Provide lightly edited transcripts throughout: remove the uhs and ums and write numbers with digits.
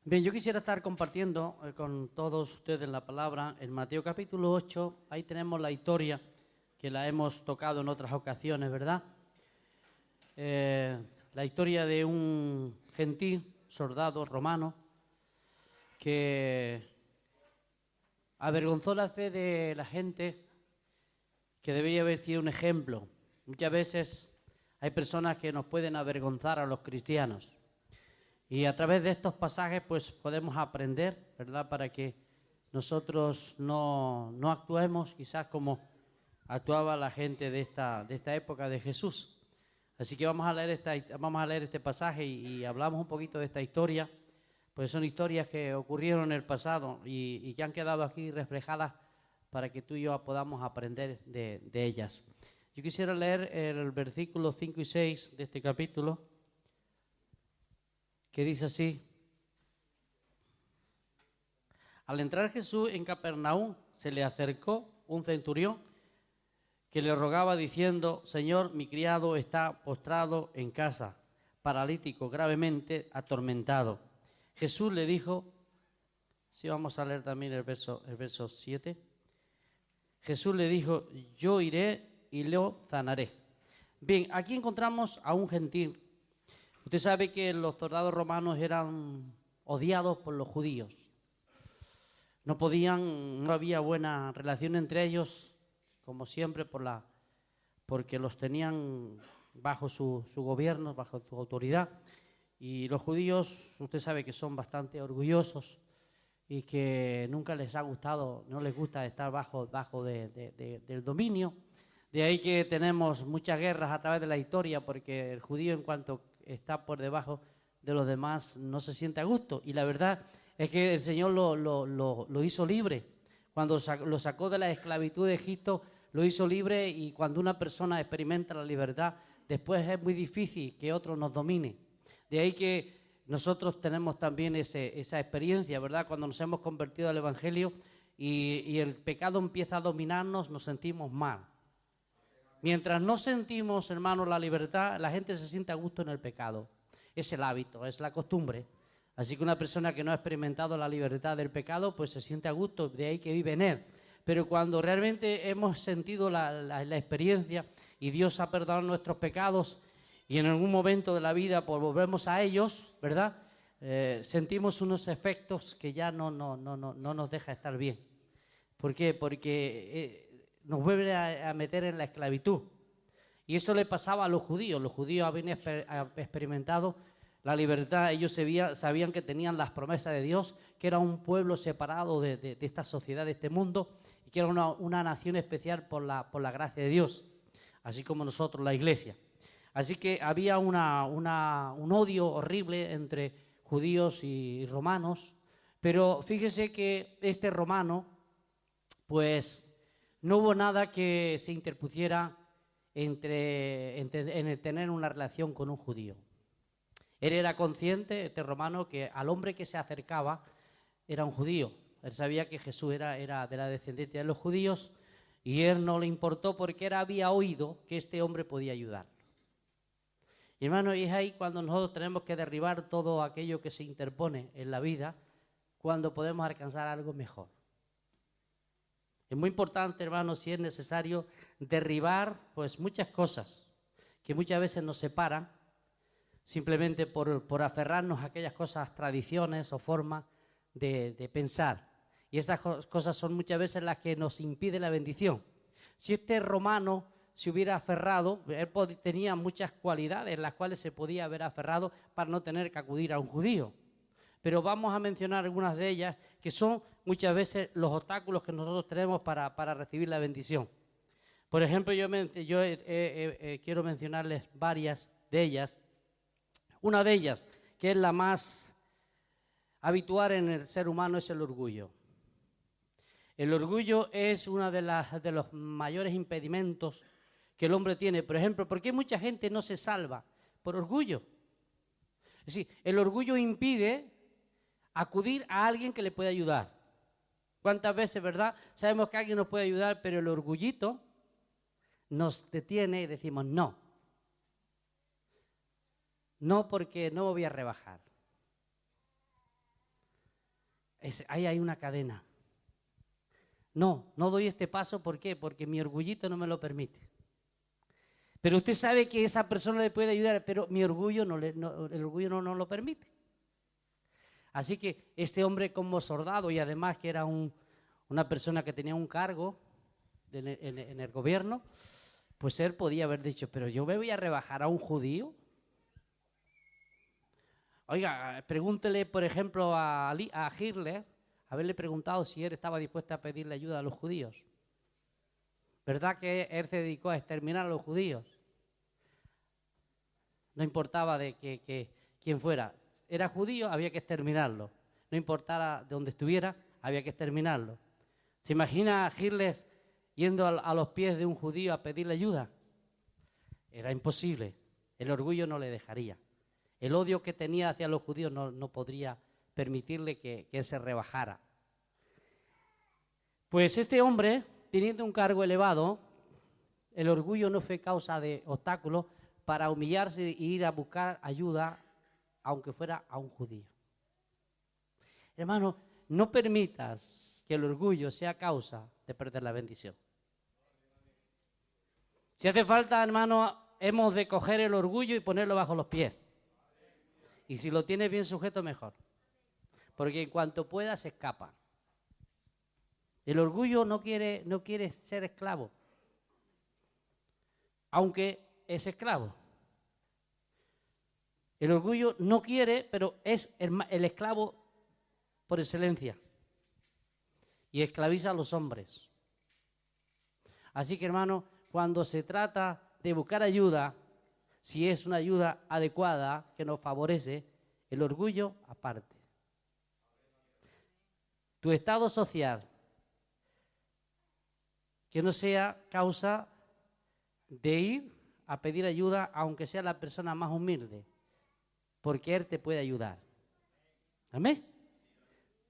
Bien, yo quisiera estar compartiendo con todos ustedes la palabra en Mateo capítulo 8. Ahí tenemos la historia que la hemos tocado en otras ocasiones, ¿verdad? La historia de un gentil soldado romano que avergonzó la fe de la gente, que debería haber sido un ejemplo. Muchas veces hay personas que nos pueden avergonzar a los cristianos. Y a través de estos pasajes pues podemos aprender, ¿verdad? Para que nosotros no actuemos quizás como actuaba la gente de esta época de Jesús. Así que vamos a leer este pasaje y hablamos un poquito de esta historia, pues son historias que ocurrieron en el pasado y que han quedado aquí reflejadas para que tú y yo podamos aprender de ellas. Yo quisiera leer el versículo 5 y 6 de este capítulo, que dice así: Al entrar Jesús en Capernaum, se le acercó un centurión que le rogaba diciendo: Señor, mi criado está postrado en casa, paralítico, gravemente atormentado. Jesús le dijo, sí, vamos a leer también el verso 7. Jesús le dijo: yo iré y lo sanaré. Bien, aquí encontramos a un gentil. Usted sabe que los soldados romanos eran odiados por los judíos. No había buena relación entre ellos, como siempre, porque los tenían bajo su gobierno, bajo su autoridad. Y los judíos, usted sabe que son bastante orgullosos y que nunca les ha gustado, no les gusta estar bajo del dominio. De ahí que tenemos muchas guerras a través de la historia, porque el judío, en cuanto está por debajo de los demás, no se siente a gusto. Y la verdad es que el Señor lo hizo libre. Cuando lo sacó de la esclavitud de Egipto, lo hizo libre, y cuando una persona experimenta la libertad, después es muy difícil que otro nos domine. De ahí que nosotros tenemos también esa experiencia, ¿verdad? Cuando nos hemos convertido al Evangelio y el pecado empieza a dominarnos, nos sentimos mal. Mientras no sentimos, hermanos, la libertad, la gente se siente a gusto en el pecado. Es el hábito, es la costumbre. Así que una persona que no ha experimentado la libertad del pecado, pues se siente a gusto, de ahí que vive en él. Pero cuando realmente hemos sentido la experiencia y Dios ha perdonado nuestros pecados y en algún momento de la vida pues volvemos a ellos, ¿verdad? Sentimos unos efectos que ya no nos deja estar bien. ¿Por qué? Porque nos vuelve a meter en la esclavitud. Y eso le pasaba a los judíos. Los judíos habían experimentado la libertad. Ellos sabían que tenían las promesas de Dios, que era un pueblo separado de esta sociedad, de este mundo, y que era una nación especial por la gracia de Dios, así como nosotros, la iglesia. Así que había un odio horrible entre judíos y romanos, pero fíjese que este romano, pues no hubo nada que se interpusiera en el tener una relación con un judío. Él era consciente, este romano, que al hombre que se acercaba era un judío. Él sabía que Jesús era de la descendencia de los judíos, y él no le importó porque él había oído que este hombre podía ayudarlo. Y hermano, y es ahí cuando nosotros tenemos que derribar todo aquello que se interpone en la vida, cuando podemos alcanzar algo mejor. Es muy importante, hermano, si es necesario, derribar pues muchas cosas que muchas veces nos separan, simplemente por aferrarnos a aquellas cosas, tradiciones o formas de pensar. Y estas cosas son muchas veces las que nos impiden la bendición. Si este romano se hubiera aferrado, él tenía muchas cualidades en las cuales se podía haber aferrado para no tener que acudir a un judío. Pero vamos a mencionar algunas de ellas que son muchas veces los obstáculos que nosotros tenemos para recibir la bendición. Por ejemplo, yo quiero mencionarles varias de ellas. Una de ellas, que es la más habitual en el ser humano, es el orgullo. El orgullo es uno de los mayores impedimentos que el hombre tiene. Por ejemplo, ¿por qué mucha gente no se salva? Por orgullo. Es decir, el orgullo impide acudir a alguien que le pueda ayudar. ¿Cuántas veces, verdad? Sabemos que alguien nos puede ayudar, pero el orgullito nos detiene y decimos no. No, porque no me voy a rebajar. Ahí hay una cadena. No doy este paso, ¿por qué? Porque mi orgullito no me lo permite. Pero usted sabe que esa persona le puede ayudar, pero mi orgullo el orgullo no lo permite. Así que este hombre como soldado, y además que era una persona que tenía un cargo en el gobierno, pues él podía haber dicho, pero yo me voy a rebajar a un judío. Oiga, pregúntele, por ejemplo, a Hitler, haberle preguntado si él estaba dispuesto a pedirle ayuda a los judíos. ¿Verdad que él se dedicó a exterminar a los judíos? No importaba de quién fuera. Era judío, había que exterminarlo. No importara de dónde estuviera, había que exterminarlo. ¿Se imagina a Hitler yendo a los pies de un judío a pedirle ayuda? Era imposible. El orgullo no le dejaría. El odio que tenía hacia los judíos no podría permitirle que él se rebajara. Pues este hombre, teniendo un cargo elevado, el orgullo no fue causa de obstáculo para humillarse e ir a buscar ayuda, aunque fuera a un judío. Hermano, no permitas que el orgullo sea causa de perder la bendición. Si hace falta, hermano, hemos de coger el orgullo y ponerlo bajo los pies. Y si lo tienes bien sujeto, mejor. Porque en cuanto pueda, se escapa. El orgullo no quiere ser esclavo, aunque es esclavo. El orgullo no quiere, pero es el esclavo por excelencia. Y esclaviza a los hombres. Así que, hermano, cuando se trata de buscar ayuda, si es una ayuda adecuada, que nos favorece, el orgullo aparte. Tu estado social, que no sea causa de ir a pedir ayuda, aunque sea la persona más humilde, porque Él te puede ayudar. ¿Amén?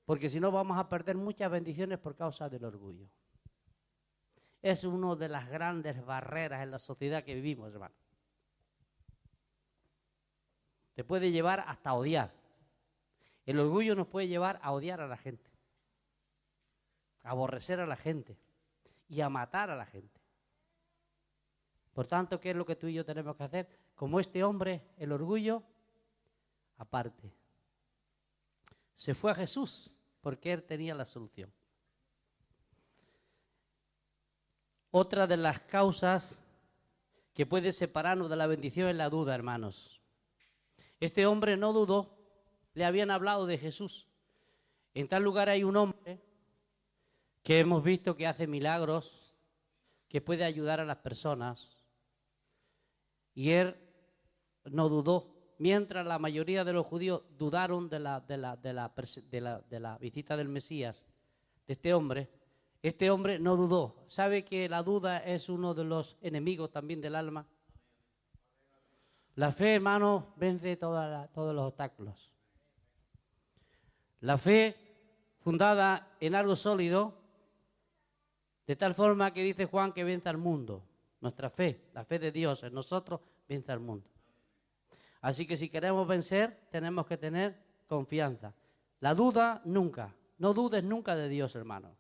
Porque si no vamos a perder muchas bendiciones por causa del orgullo. Es una de las grandes barreras en la sociedad que vivimos, hermano. Te puede llevar hasta odiar. El orgullo nos puede llevar a odiar a la gente, a aborrecer a la gente y a matar a la gente. Por tanto, ¿qué es lo que tú y yo tenemos que hacer? Como este hombre, el orgullo, aparte. Se fue a Jesús porque Él tenía la solución. Otra de las causas que puede separarnos de la bendición es la duda, hermanos. Este hombre no dudó, le habían hablado de Jesús. En tal lugar hay un hombre que hemos visto que hace milagros, que puede ayudar a las personas. Y él no dudó, mientras la mayoría de los judíos dudaron de la visita del Mesías, de este hombre no dudó. ¿Sabe que la duda es uno de los enemigos también del alma? La fe, hermano, vence todos los obstáculos. La fe fundada en algo sólido, de tal forma que dice Juan que vence al mundo. Nuestra fe, la fe de Dios en nosotros, vence al mundo. Así que si queremos vencer, tenemos que tener confianza. La duda nunca. No dudes nunca de Dios, hermano.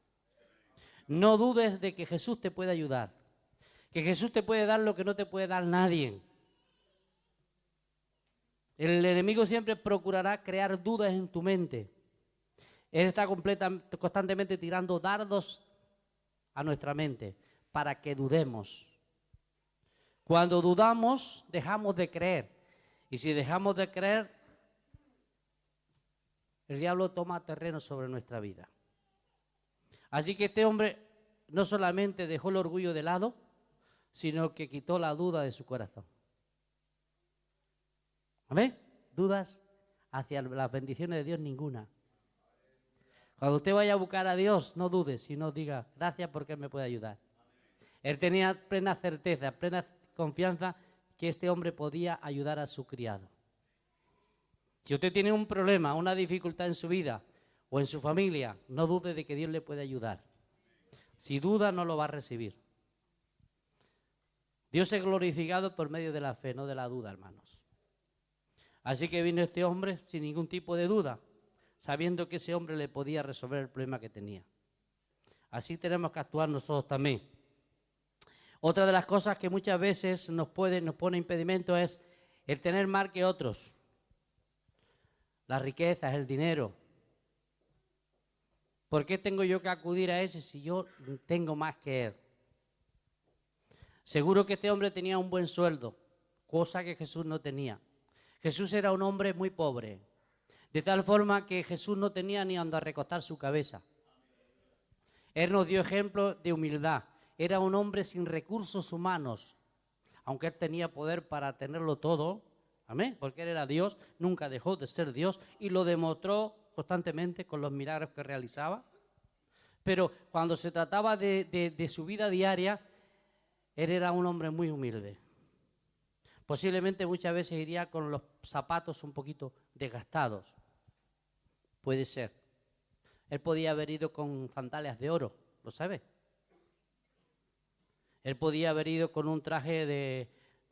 No dudes de que Jesús te puede ayudar. Que Jesús te puede dar lo que no te puede dar nadie. El enemigo siempre procurará crear dudas en tu mente. Él está constantemente tirando dardos a nuestra mente para que dudemos. Cuando dudamos, dejamos de creer. Y si dejamos de creer, el diablo toma terreno sobre nuestra vida. Así que este hombre no solamente dejó el orgullo de lado, sino que quitó la duda de su corazón. ¿Amén? Dudas hacia las bendiciones de Dios ninguna. Cuando usted vaya a buscar a Dios, no dude, sino diga, gracias porque Él me puede ayudar. Él tenía plena certeza, plena confianza que este hombre podía ayudar a su criado. Si usted tiene un problema, una dificultad en su vida o en su familia, no dude de que Dios le puede ayudar. Si duda, no lo va a recibir. Dios es glorificado por medio de la fe, no de la duda, hermanos. Así que vino este hombre sin ningún tipo de duda. sabiendo que ese hombre le podía resolver el problema que tenía. Así tenemos que actuar nosotros también. Otra de las cosas que muchas veces nos pone impedimento es el tener más que otros. Las riquezas, el dinero. ¿Por qué tengo yo que acudir a ese si yo tengo más que él? Seguro que este hombre tenía un buen sueldo, cosa que Jesús no tenía. Jesús era un hombre muy pobre, de tal forma que Jesús no tenía ni donde recostar su cabeza. Él nos dio ejemplo de humildad. Era un hombre sin recursos humanos, aunque él tenía poder para tenerlo todo, amén, porque él era Dios, nunca dejó de ser Dios y lo demostró constantemente con los milagros que realizaba. Pero cuando se trataba de su vida diaria, él era un hombre muy humilde. Posiblemente muchas veces iría con los zapatos un poquito desgastados. Puede ser. Él podía haber ido con sandalias de oro, ¿lo sabe? Él podía haber ido con un traje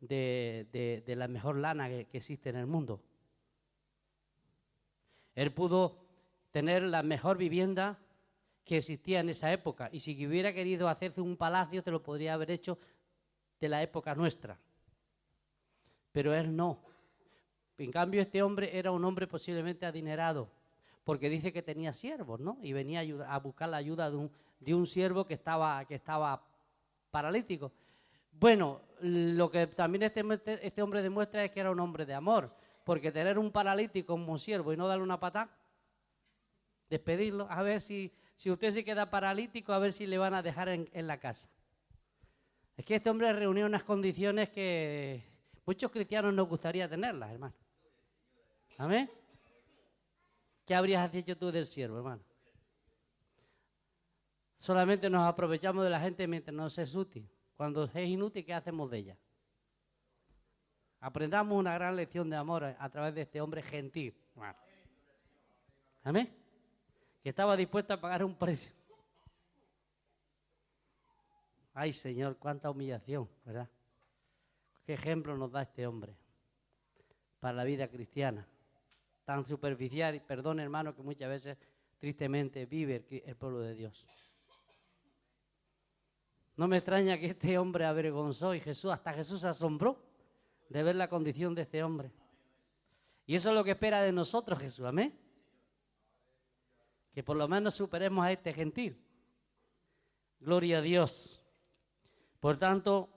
de la mejor lana que existe en el mundo. Él pudo tener la mejor vivienda que existía en esa época. Y si hubiera querido hacerse un palacio, se lo podría haber hecho de la época nuestra. Pero él no. En cambio, este hombre era un hombre posiblemente adinerado, porque dice que tenía siervos, ¿no? Y venía a buscar la ayuda de un siervo que estaba paralítico. Bueno, lo que también este hombre demuestra es que era un hombre de amor, porque tener un paralítico como siervo y no darle una patada, despedirlo, a ver si usted se queda paralítico, a ver si le van a dejar en la casa. Es que este hombre reunió unas condiciones que muchos cristianos nos gustaría tenerlas, hermano. ¿Amén? ¿Qué habrías hecho tú del siervo, hermano? Solamente nos aprovechamos de la gente mientras nos es útil. Cuando es inútil, ¿qué hacemos de ella? Aprendamos una gran lección de amor a través de este hombre gentil. Bueno. ¿Amén? Que estaba dispuesto a pagar un precio. Ay, Señor, cuánta humillación, ¿verdad? ¿Qué ejemplo nos da este hombre para la vida cristiana? Tan superficial, y perdón, hermano, que muchas veces tristemente vive el pueblo de Dios. No me extraña que este hombre avergonzó y hasta Jesús se asombró de ver la condición de este hombre. Y eso es lo que espera de nosotros Jesús, amén. Que por lo menos superemos a este gentil. Gloria a Dios. Por tanto,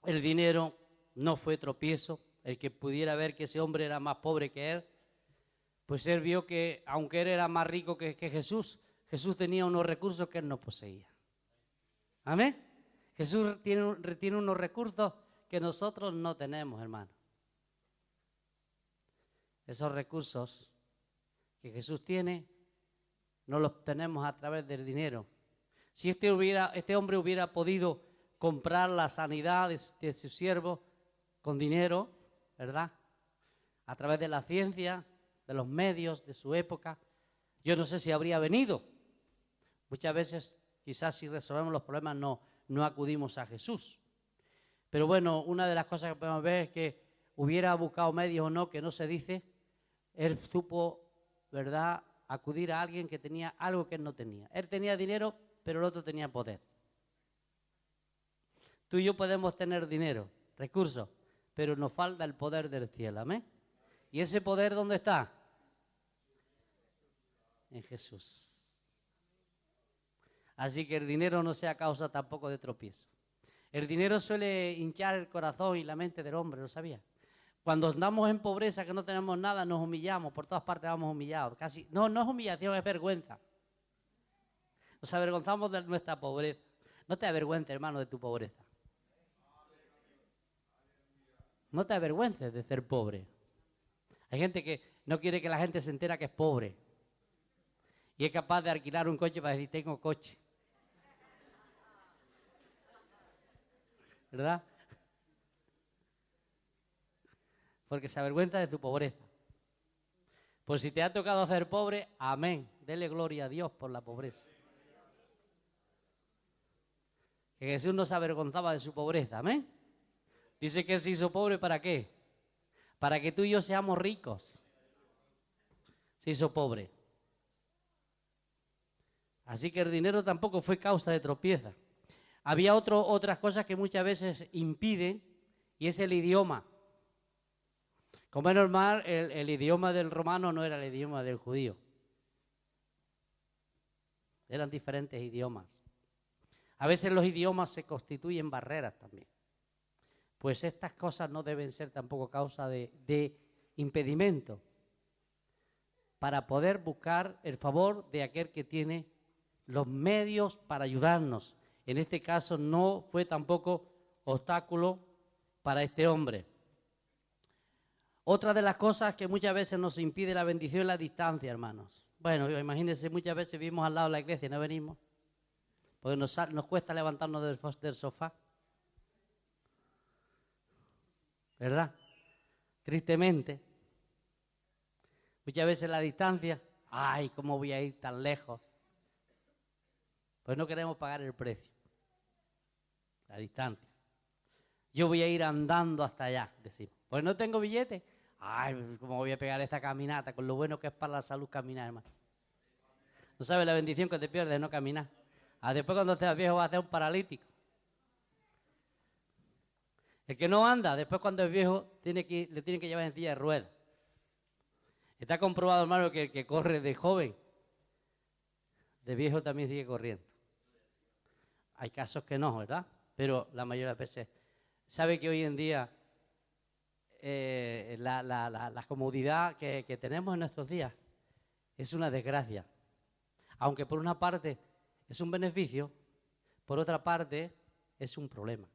el dinero no fue tropiezo. El que pudiera ver que ese hombre era más pobre que él, pues él vio que aunque él era más rico que Jesús, Jesús tenía unos recursos que él no poseía. Amén. Jesús tiene unos recursos que nosotros no tenemos, hermano. Esos recursos que Jesús tiene, no los tenemos a través del dinero. Si este hombre hubiera podido comprar la sanidad de su siervo con dinero, ¿verdad? A través de la ciencia, de los medios de su época, yo no sé si habría venido. Muchas veces, quizás si resolvemos los problemas, no acudimos a Jesús. Pero bueno, una de las cosas que podemos ver es que hubiera buscado medios o no, que no se dice, él supo, ¿verdad?, acudir a alguien que tenía algo que él no tenía. Él tenía dinero, pero el otro tenía poder. Tú y yo podemos tener dinero, recursos, pero nos falta el poder del cielo, ¿amén? ¿Y ese poder dónde está? En Jesús. Así que el dinero no sea causa tampoco de tropiezo. El dinero suele hinchar el corazón y la mente del hombre, ¿lo sabía? Cuando andamos en pobreza, que no tenemos nada, nos humillamos, por todas partes vamos humillados. Casi, no es humillación, es vergüenza. Nos avergonzamos de nuestra pobreza. No te avergüences, hermano, de tu pobreza. No te avergüences de ser pobre. Hay gente que no quiere que la gente se entera que es pobre. Y es capaz de alquilar un coche para decir, tengo coche. ¿Verdad? Porque se avergüenza de su pobreza. Pues si te ha tocado ser pobre, amén. Dele gloria a Dios por la pobreza. Que Jesús no se avergonzaba de su pobreza, amén. Dice que se hizo pobre, ¿para qué? Para que tú y yo seamos ricos. se hizo pobre. Así que el dinero tampoco fue causa de tropieza. Había otras cosas que muchas veces impiden, y es el idioma. Como es normal, el idioma del romano no era el idioma del judío. Eran diferentes idiomas. A veces los idiomas se constituyen barreras también. Pues estas cosas no deben ser tampoco causa de impedimento para poder buscar el favor de aquel que tiene los medios para ayudarnos. En este caso no fue tampoco obstáculo para este hombre. Otra de las cosas que muchas veces nos impide la bendición es la distancia, hermanos. Bueno, imagínense, muchas veces vivimos al lado de la iglesia y no venimos, porque nos cuesta levantarnos del sofá. ¿Verdad? Tristemente. Muchas veces la distancia, ay, ¿cómo voy a ir tan lejos? Pues no queremos pagar el precio. La distancia. Yo voy a ir andando hasta allá, decimos. Pues no tengo billete. Ay, ¿cómo voy a pegar esta caminata? Con lo bueno que es para la salud caminar, hermano. No sabes la bendición que te pierdes de no caminar. Después cuando estés viejo vas a ser un paralítico. El que no anda, después cuando es viejo, le tienen que llevar en silla de ruedas. Está comprobado, hermano, que el que corre de joven, de viejo también sigue corriendo. Hay casos que no, ¿verdad? Pero la mayoría de las veces. ¿Sabe que hoy en día la comodidad que tenemos en nuestros días es una desgracia? Aunque por una parte es un beneficio, por otra parte es un problema.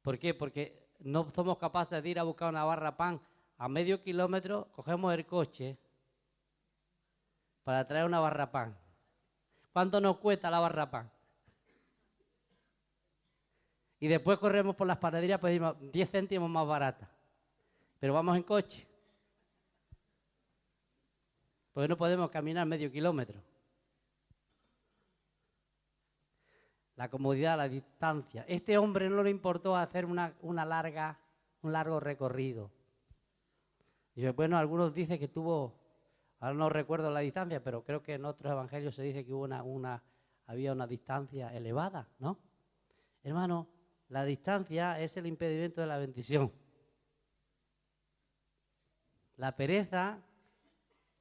¿Por qué? Porque no somos capaces de ir a buscar una barra pan a medio kilómetro, cogemos el coche para traer una barra pan. ¿Cuánto nos cuesta la barra pan? Y después corremos por las panaderías, pues 10 céntimos más barata. Pero vamos en coche. Porque no podemos caminar medio kilómetro. La comodidad, la distancia. Este hombre no le importó hacer un largo recorrido. Y bueno, algunos dicen que tuvo, ahora no recuerdo la distancia, pero creo que en otros evangelios se dice que hubo había una distancia elevada, ¿no? Hermano, la distancia es el impedimento de la bendición. La pereza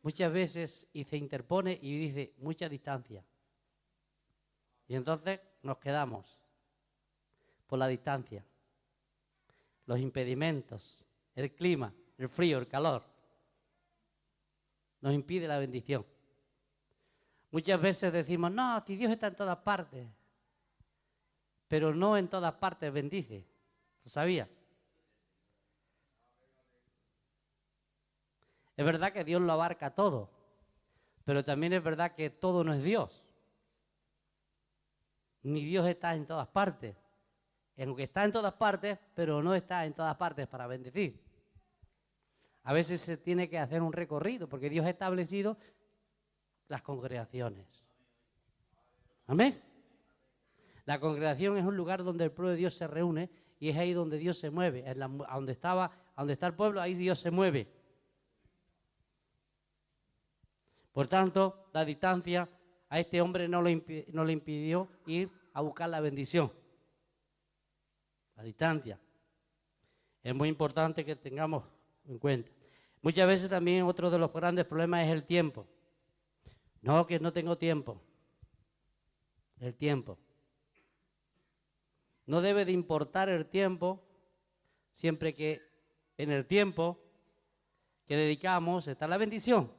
muchas veces se interpone y dice mucha distancia. Y entonces nos quedamos por la distancia, los impedimentos, el clima, el frío, el calor. Nos impide la bendición. Muchas veces decimos, no, si Dios está en todas partes, pero no en todas partes bendice. ¿Lo sabía? Es verdad que Dios lo abarca todo, pero también es verdad que todo no es Dios. Ni Dios está en todas partes. Aunque está en todas partes, pero no está en todas partes para bendecir. A veces se tiene que hacer un recorrido, porque Dios ha establecido las congregaciones. Amén. La congregación es un lugar donde el pueblo de Dios se reúne y es ahí donde Dios se mueve. Donde está el pueblo, ahí Dios se mueve. Por tanto, la distancia a este hombre no le impidió ir a buscar la bendición. La distancia. Es muy importante que tengamos en cuenta. Muchas veces también otro de los grandes problemas es el tiempo. No, que no tengo tiempo. El tiempo. No debe de importar el tiempo, siempre que en el tiempo que dedicamos está la bendición.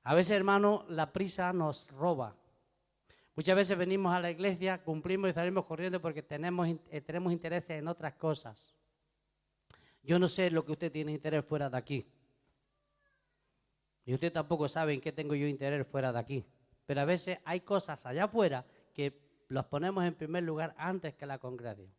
A veces, hermano, la prisa nos roba. Muchas veces venimos a la iglesia, cumplimos y salimos corriendo porque tenemos intereses en otras cosas. Yo no sé lo que usted tiene interés fuera de aquí. Y usted tampoco sabe en qué tengo yo interés fuera de aquí. Pero a veces hay cosas allá afuera que las ponemos en primer lugar antes que la congregación.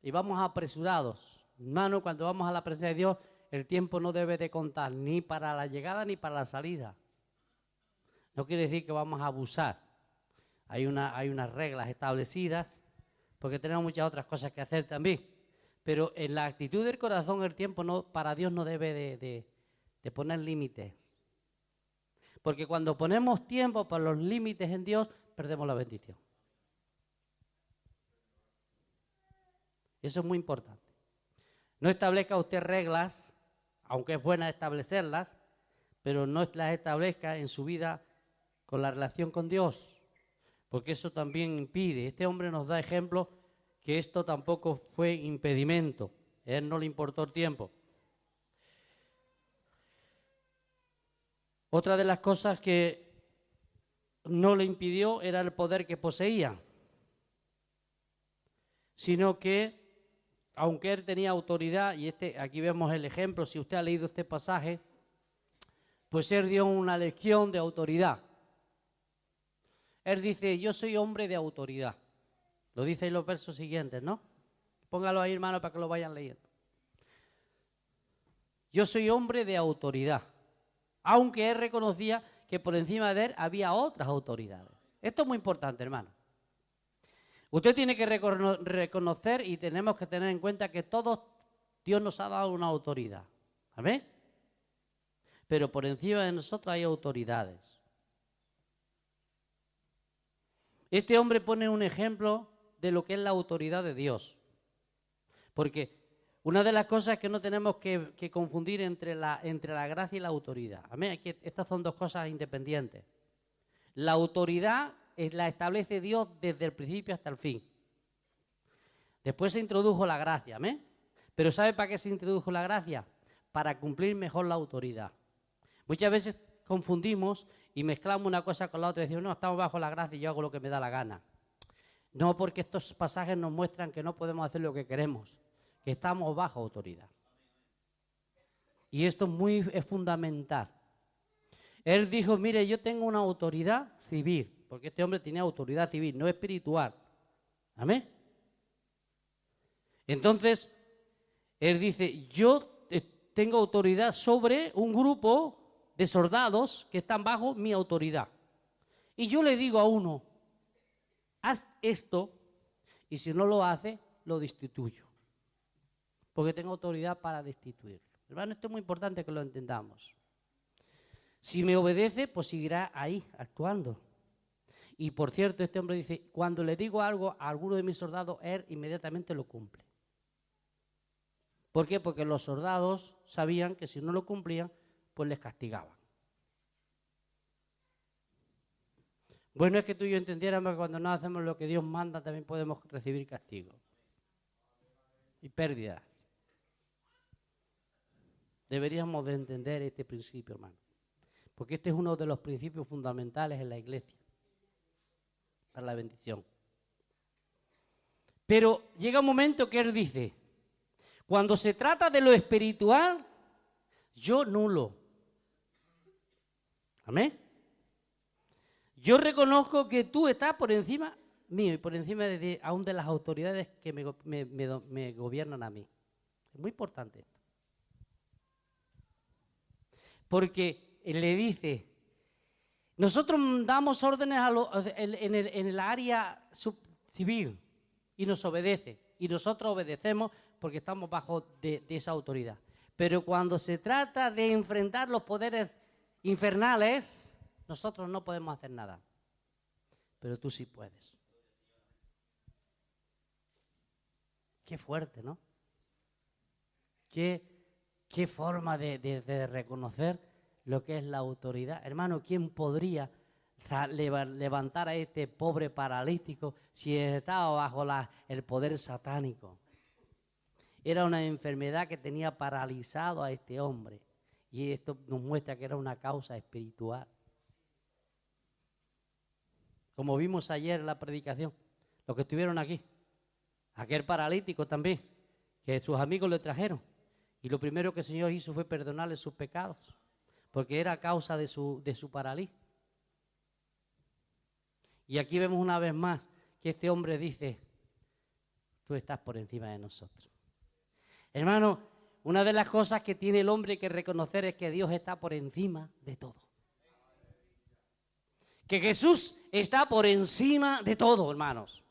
Y vamos apresurados. Hermano, cuando vamos a la presencia de Dios, el tiempo no debe de contar ni para la llegada ni para la salida. No quiere decir que vamos a abusar. Hay unas reglas establecidas porque tenemos muchas otras cosas que hacer también. Pero en la actitud del corazón el tiempo para Dios no debe de poner límites. Porque cuando ponemos tiempo para los límites en Dios, perdemos la bendición. Eso es muy importante. No establezca usted reglas, aunque es buena establecerlas, pero no las establezca en su vida con la relación con Dios, porque eso también impide. Este hombre nos da ejemplo que esto tampoco fue impedimento. A él no le importó el tiempo. Otra de las cosas que no le impidió era el poder que poseía, sino que, aunque él tenía autoridad, y aquí vemos el ejemplo, si usted ha leído este pasaje, pues él dio una lección de autoridad. Él dice, yo soy hombre de autoridad. Lo dice en los versos siguientes, ¿no? Póngalo ahí, hermano, para que lo vayan leyendo. Yo soy hombre de autoridad. Aunque él reconocía que por encima de él había otras autoridades. Esto es muy importante, hermano. Usted tiene que reconocer y tenemos que tener en cuenta que todos Dios nos ha dado una autoridad. ¿Amén? Pero por encima de nosotros hay autoridades. Este hombre pone un ejemplo de lo que es la autoridad de Dios. Porque una de las cosas que no tenemos que confundir entre la gracia y la autoridad. Amén. Estas son dos cosas independientes. La autoridad la establece Dios desde el principio hasta el fin. Después se introdujo la gracia. Amén. Pero ¿sabe para qué se introdujo la gracia? Para cumplir mejor la autoridad. Muchas veces confundimos y mezclamos una cosa con la otra y decimos, no, estamos bajo la gracia y yo hago lo que me da la gana. No, porque estos pasajes nos muestran que no podemos hacer lo que queremos, que estamos bajo autoridad. Y esto es fundamental. Él dijo, mire, yo tengo una autoridad civil, porque este hombre tenía autoridad civil, no espiritual. Amén. Entonces, él dice, yo tengo autoridad sobre un grupo de soldados que están bajo mi autoridad. Y yo le digo a uno, haz esto, y si no lo hace, lo destituyo. Porque tengo autoridad para destituirlo. Hermano, esto es muy importante que lo entendamos. Si me obedece, pues seguirá ahí, actuando. Y por cierto, este hombre dice, cuando le digo algo a alguno de mis soldados, él inmediatamente lo cumple. ¿Por qué? Porque los soldados sabían que si no lo cumplían, pues les castigaban. Bueno es que tú y yo entendiéramos que cuando no hacemos lo que Dios manda también podemos recibir castigo y pérdidas. Deberíamos de entender este principio, hermano, porque este es uno de los principios fundamentales en la iglesia para la bendición. Pero llega un momento que él dice, cuando se trata de lo espiritual, yo nulo. Amén. Yo reconozco que tú estás por encima mío y por encima aún de las autoridades que me gobiernan a mí. Es muy importante esto. Porque le dice, nosotros damos órdenes en el área civil y nos obedece. Y nosotros obedecemos porque estamos bajo de esa autoridad. Pero cuando se trata de enfrentar los poderes infernales, nosotros no podemos hacer nada, pero tú sí puedes. Qué fuerte, ¿no? Qué forma de reconocer lo que es la autoridad. Hermano, ¿quién podría levantar a este pobre paralítico si estaba bajo el poder satánico? Era una enfermedad que tenía paralizado a este hombre y esto nos muestra que era una causa espiritual. Como vimos ayer en la predicación, los que estuvieron aquí, aquel paralítico también, que sus amigos le trajeron. Y lo primero que el Señor hizo fue perdonarle sus pecados, porque era causa de su parálisis. Y aquí vemos una vez más que este hombre dice, tú estás por encima de nosotros. Hermano, una de las cosas que tiene el hombre que reconocer es que Dios está por encima de todo. Que Jesús está por encima de todo, hermanos.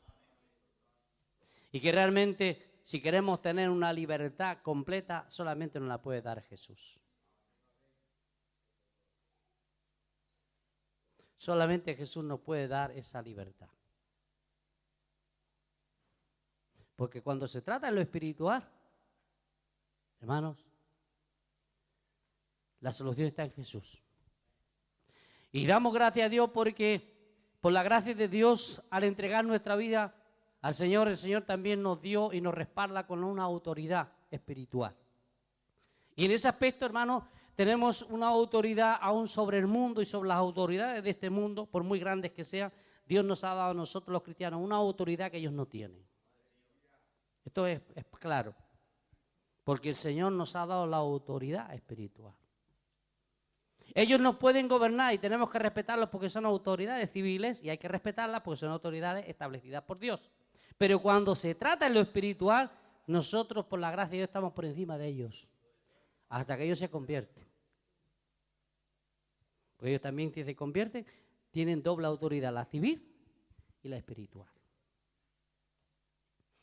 Y que realmente si queremos tener una libertad completa, solamente nos la puede dar Jesús. Solamente Jesús nos puede dar esa libertad. Porque cuando se trata de lo espiritual, hermanos, la solución está en Jesús. Y damos gracias a Dios porque por la gracia de Dios, al entregar nuestra vida al Señor, el Señor también nos dio y nos respalda con una autoridad espiritual. Y en ese aspecto, hermanos, tenemos una autoridad aún sobre el mundo y sobre las autoridades de este mundo, por muy grandes que sean. Dios nos ha dado a nosotros los cristianos una autoridad que ellos no tienen. Esto es claro, porque el Señor nos ha dado la autoridad espiritual. Ellos nos pueden gobernar y tenemos que respetarlos porque son autoridades civiles y hay que respetarlas porque son autoridades establecidas por Dios. Pero cuando se trata de lo espiritual, nosotros por la gracia de Dios estamos por encima de ellos, hasta que ellos se convierten. Porque ellos también, si se convierten, tienen doble autoridad, la civil y la espiritual.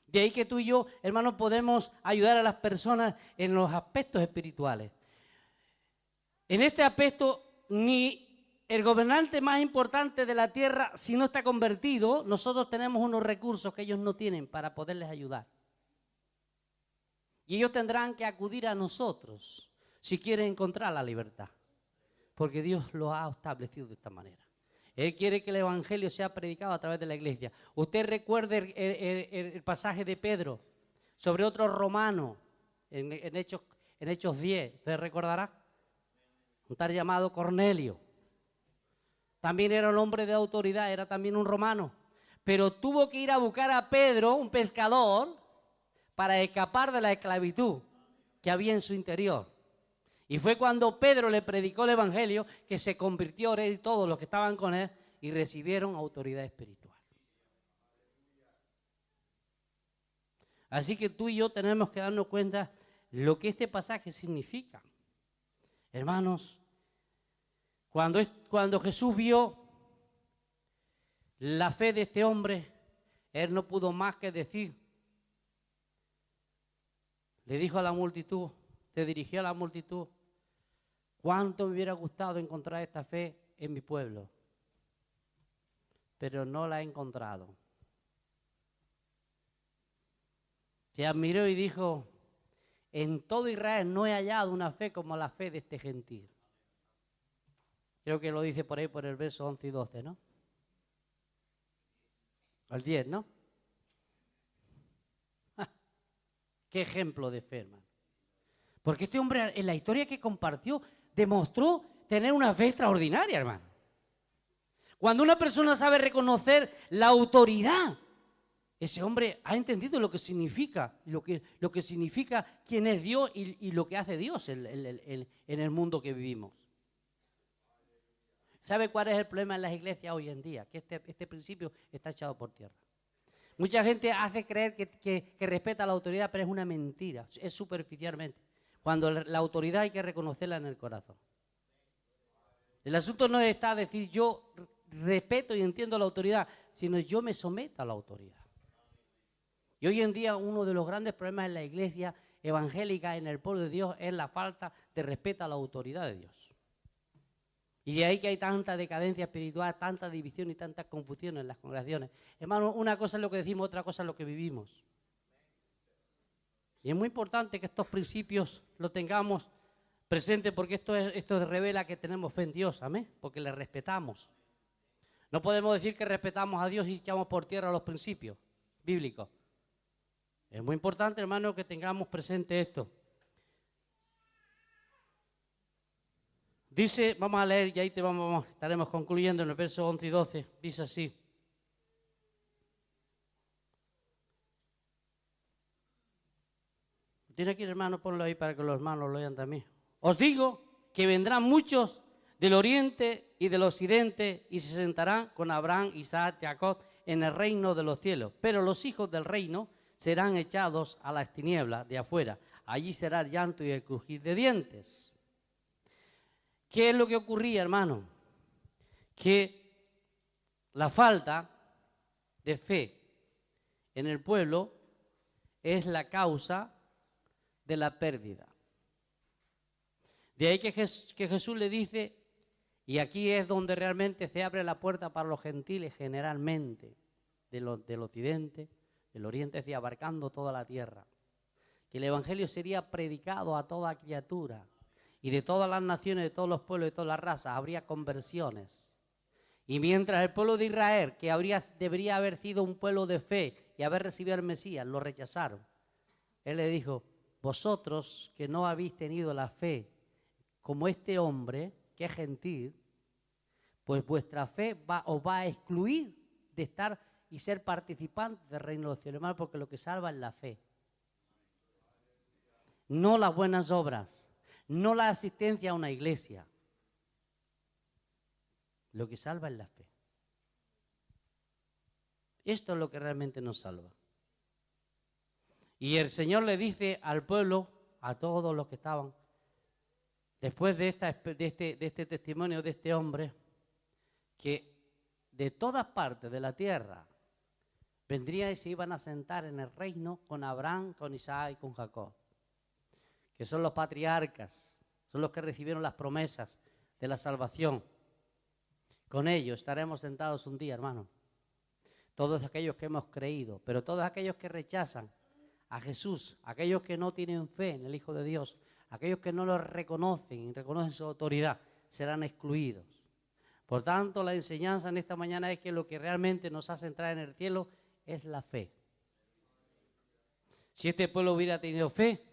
De ahí que tú y yo, hermanos, podemos ayudar a las personas en los aspectos espirituales. En este aspecto, ni el gobernante más importante de la tierra, si no está convertido, nosotros tenemos unos recursos que ellos no tienen para poderles ayudar. Y ellos tendrán que acudir a nosotros si quieren encontrar la libertad, porque Dios lo ha establecido de esta manera. Él quiere que el evangelio sea predicado a través de la iglesia. Usted recuerde el pasaje de Pedro sobre otro romano en Hechos 10, ¿usted recordará? Un tal llamado Cornelio. También era un hombre de autoridad, era también un romano. Pero tuvo que ir a buscar a Pedro, un pescador, para escapar de la esclavitud que había en su interior. Y fue cuando Pedro le predicó el evangelio que se convirtió él y todos los que estaban con él y recibieron autoridad espiritual. Así que tú y yo tenemos que darnos cuenta lo que este pasaje significa. Hermanos, cuando Jesús vio la fe de este hombre, él no pudo más que decir. Le dijo a la multitud, se dirigió a la multitud: cuánto me hubiera gustado encontrar esta fe en mi pueblo, pero no la he encontrado. Se admiró y dijo: en todo Israel no he hallado una fe como la fe de este gentil. Creo que lo dice por ahí por el verso 11 y 12, ¿no? Al 10, ¿no? Qué ejemplo de fe, hermano. Porque este hombre, en la historia que compartió, demostró tener una fe extraordinaria, hermano. Cuando una persona sabe reconocer la autoridad, ese hombre ha entendido lo que significa, lo que significa quién es Dios y lo que hace Dios en el mundo que vivimos. ¿Sabe cuál es el problema en las iglesias hoy en día? Que este principio está echado por tierra. Mucha gente hace creer que respeta la autoridad, pero es una mentira, es superficialmente. Cuando la autoridad hay que reconocerla en el corazón. El asunto no está a decir yo respeto y entiendo la autoridad, sino yo me someto a la autoridad. Y hoy en día uno de los grandes problemas en la iglesia evangélica, en el pueblo de Dios, es la falta de respeto a la autoridad de Dios. Y de ahí que hay tanta decadencia espiritual, tanta división y tanta confusión en las congregaciones. Hermano, una cosa es lo que decimos, otra cosa es lo que vivimos. Y es muy importante que estos principios los tengamos presentes porque esto revela que tenemos fe en Dios, amén, porque le respetamos. No podemos decir que respetamos a Dios y echamos por tierra los principios bíblicos. Es muy importante, hermano, que tengamos presente esto. Dice, vamos a leer y ahí estaremos concluyendo en el verso 11 y 12. Dice así. Tiene aquí, hermano, ponlo ahí para que los hermanos lo oigan también. Os digo que vendrán muchos del oriente y del occidente y se sentarán con Abraham, Isaac, Jacob en el reino de los cielos. Pero los hijos del reino serán echados a las tinieblas de afuera. Allí será el llanto y el crujir de dientes. ¿Qué es lo que ocurría, hermano? Que la falta de fe en el pueblo es la causa de la pérdida. De ahí que Jesús le dice, y aquí es donde realmente se abre la puerta para los gentiles generalmente, del occidente, del oriente, es decir, abarcando toda la tierra, que el evangelio sería predicado a toda criatura, y de todas las naciones, de todos los pueblos, de todas las razas, habría conversiones. Y mientras el pueblo de Israel, que debería haber sido un pueblo de fe y haber recibido al Mesías, lo rechazaron, él le dijo, vosotros que no habéis tenido la fe como este hombre, que es gentil, pues vuestra fe os va a excluir de estar y ser participantes del reino de los cielos, hermano, porque lo que salva es la fe. No las buenas obras, no la asistencia a una iglesia. Lo que salva es la fe. Esto es lo que realmente nos salva. Y el Señor le dice al pueblo, a todos los que estaban, después de este testimonio de este hombre, que de todas partes de la tierra vendrían y se iban a sentar en el reino con Abraham, con Isaac y con Jacob, que son los patriarcas, son los que recibieron las promesas de la salvación. Con ellos estaremos sentados un día, hermano. Todos aquellos que hemos creído, pero todos aquellos que rechazan a Jesús, aquellos que no tienen fe en el Hijo de Dios, aquellos que no lo reconocen y reconocen su autoridad, serán excluidos. Por tanto, la enseñanza en esta mañana es que lo que realmente nos hace entrar en el cielo es la fe. Si este pueblo hubiera tenido fe,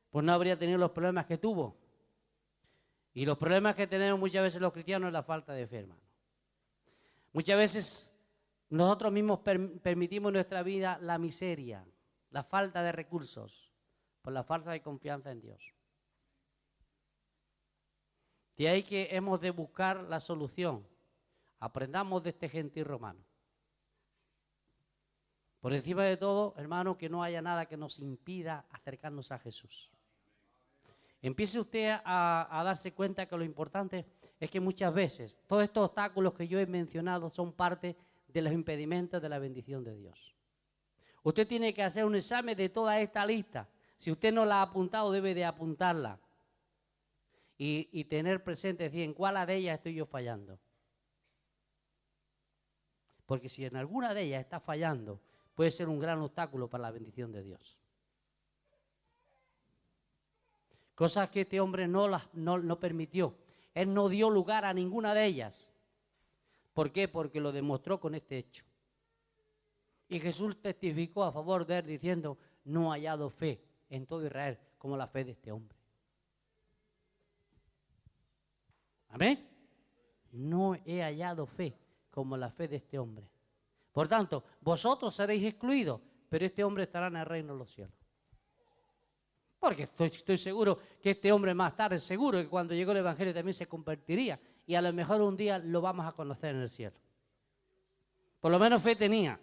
pues no habría tenido los problemas que tuvo. Y los problemas que tenemos muchas veces los cristianos es la falta de fe, hermano. Muchas veces nosotros mismos permitimos en nuestra vida la miseria, la falta de recursos, por la falta de confianza en Dios. De ahí que hemos de buscar la solución. Aprendamos de este gentil romano. Por encima de todo, hermano, que no haya nada que nos impida acercarnos a Jesús. Empiece usted a darse cuenta que lo importante es que muchas veces todos estos obstáculos que yo he mencionado son parte de los impedimentos de la bendición de Dios. Usted tiene que hacer un examen de toda esta lista. Si usted no la ha apuntado, debe de apuntarla. Y tener presente, es decir, en cuál de ellas estoy yo fallando. Porque si en alguna de ellas está fallando, puede ser un gran obstáculo para la bendición de Dios. Cosas que este hombre no permitió. Él no dio lugar a ninguna de ellas. ¿Por qué? Porque lo demostró con este hecho. Y Jesús testificó a favor de él diciendo, no ha hallado fe en todo Israel como la fe de este hombre. ¿Amén? No he hallado fe como la fe de este hombre. Por tanto, vosotros seréis excluidos, pero este hombre estará en el reino de los cielos. Porque estoy seguro que este hombre más tarde, seguro que cuando llegó el evangelio también se convertiría. Y a lo mejor un día lo vamos a conocer en el cielo. Por lo menos fe tenía.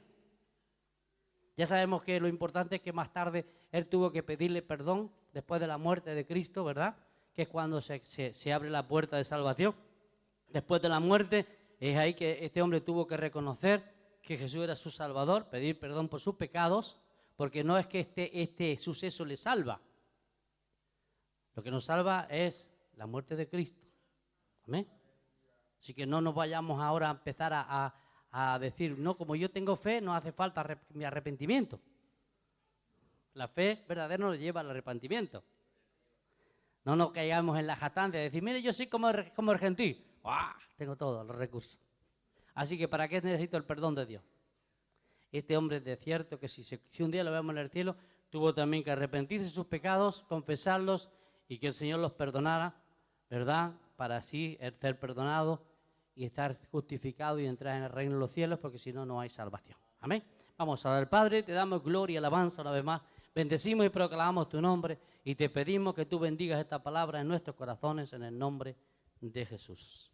Ya sabemos que lo importante es que más tarde él tuvo que pedirle perdón después de la muerte de Cristo, ¿verdad? Que es cuando se abre la puerta de salvación. Después de la muerte es ahí que este hombre tuvo que reconocer que Jesús era su Salvador, pedir perdón por sus pecados, porque no es que este suceso le salva. Lo que nos salva es la muerte de Cristo. ¿Amén? Así que no nos vayamos ahora a empezar a decir, no, como yo tengo fe, no hace falta mi arrepentimiento. La fe verdadera nos lleva al arrepentimiento. No nos caigamos en la jactancia de decir, mire, yo soy como el gentil. ¡Uah! Tengo todos los recursos. Así que ¿para qué necesito el perdón de Dios? Este hombre es de cierto que si un día lo vemos en el cielo, tuvo también que arrepentirse de sus pecados, confesarlos y que el Señor los perdonara, ¿verdad? Para así ser perdonado y estar justificado y entrar en el reino de los cielos, porque si no, no hay salvación. Amén. Vamos a orar. Padre, te damos gloria y alabanza una vez más. Bendecimos y proclamamos tu nombre y te pedimos que tú bendigas esta palabra en nuestros corazones en el nombre de Jesús.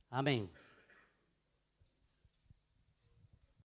Amén.